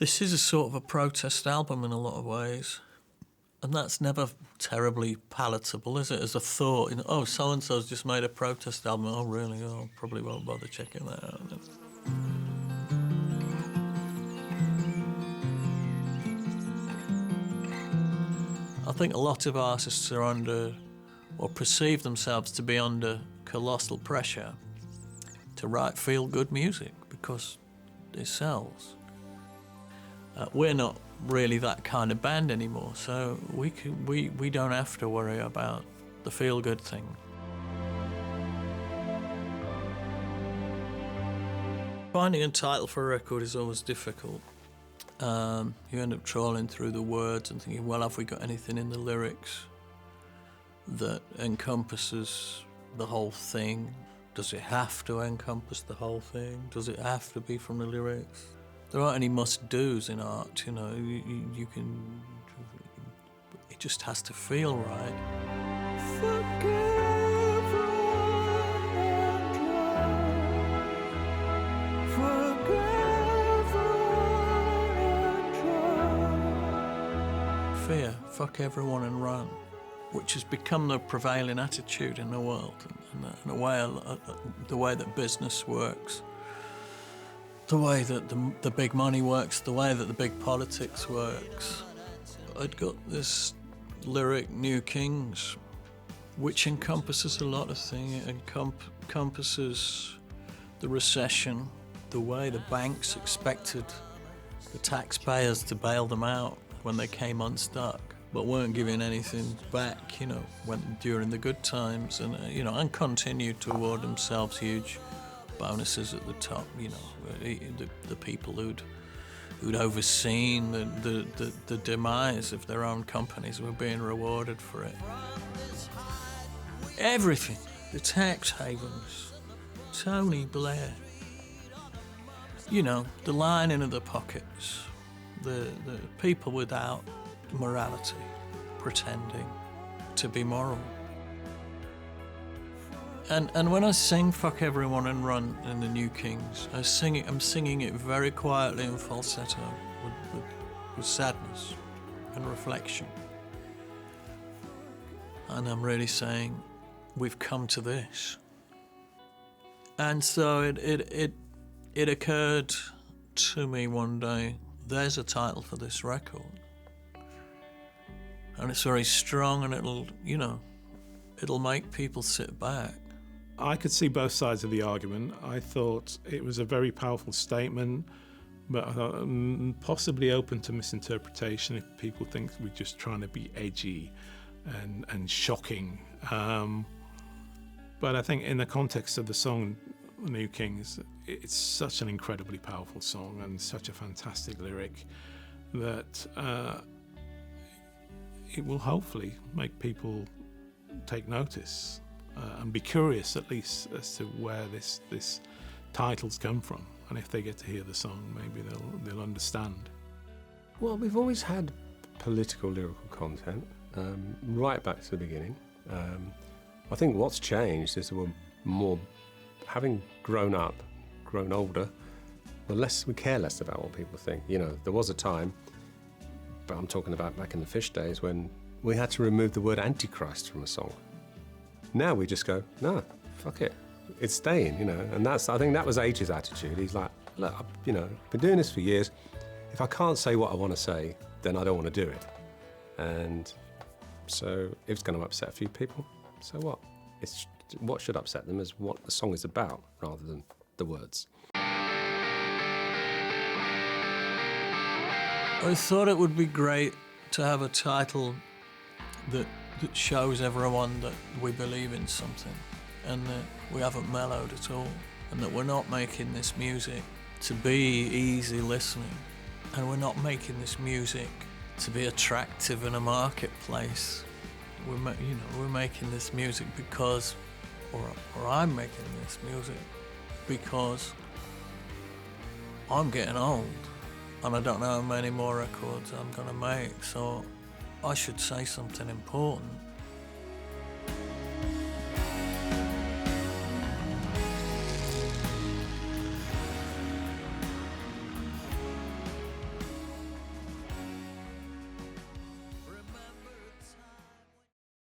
This is a sort of a protest album in a lot of ways. And that's never terribly palatable, is it? As a thought, oh, so-and-so's just made a protest album. Oh, really? Oh, probably won't bother checking that out. I think a lot of artists are under, or perceive themselves to be under, colossal pressure to write feel-good music because it sells. We're not really that kind of band anymore, so we don't have to worry about the feel-good thing. Finding a title for a record is always difficult. You end up trawling through the words and thinking, well, have we got anything in the lyrics that encompasses the whole thing? Does it have to encompass the whole thing? Does it have to be from the lyrics? There aren't any must-dos in art, you know. You can... It just has to feel right. Fear, fuck everyone and run, which has become the prevailing attitude in the world, and in a way, the way that business works. The way that the big money works, the way that the big politics works. I'd got this lyric, New Kings, which encompasses a lot of things. It encompasses the recession, the way the banks expected the taxpayers to bail them out when they came unstuck, but weren't giving anything back, you know, during the good times, and and continued to award themselves huge bonuses at the top, you know, the people who'd overseen the demise of their own companies were being rewarded for it. Everything, the tax havens, Tony Blair, you know, the lining of the pockets, the people without morality, pretending to be moral. And when I sing Fuck Everyone and Run in the New Kings, I'm singing it very quietly in falsetto with sadness and reflection. And I'm really saying, we've come to this. And so it occurred to me one day, there's a title for this record. And it's very strong, and it'll make people sit back. I could see both sides of the argument. I thought it was a very powerful statement, but possibly open to misinterpretation if people think we're just trying to be edgy and shocking. But I think in the context of the song, New Kings, it's such an incredibly powerful song and such a fantastic lyric that it will hopefully make people take notice. And be curious, at least, as to where this title's come from, and if they get to hear the song, maybe they'll understand. Well, we've always had political lyrical content right back to the beginning. I think what's changed is we're more, having grown older, we care less about what people think. You know, there was a time, but I'm talking about back in the Fish days, when we had to remove the word Antichrist from a song. Now we just go, no, fuck it, it's staying, you know. And I think that was H's attitude. He's like, look, I've been doing this for years. If I can't say what I want to say, then I don't want to do it. And so if it's going to upset a few people, so what? What should upset them is what the song is about, rather than the words. I thought it would be great to have a title that shows everyone that we believe in something, and that we haven't mellowed at all, and that we're not making this music to be easy listening, and we're not making this music to be attractive in a marketplace. We're making this music because, or I'm making this music because I'm getting old, and I don't know how many more records I'm gonna make, so I should say something important.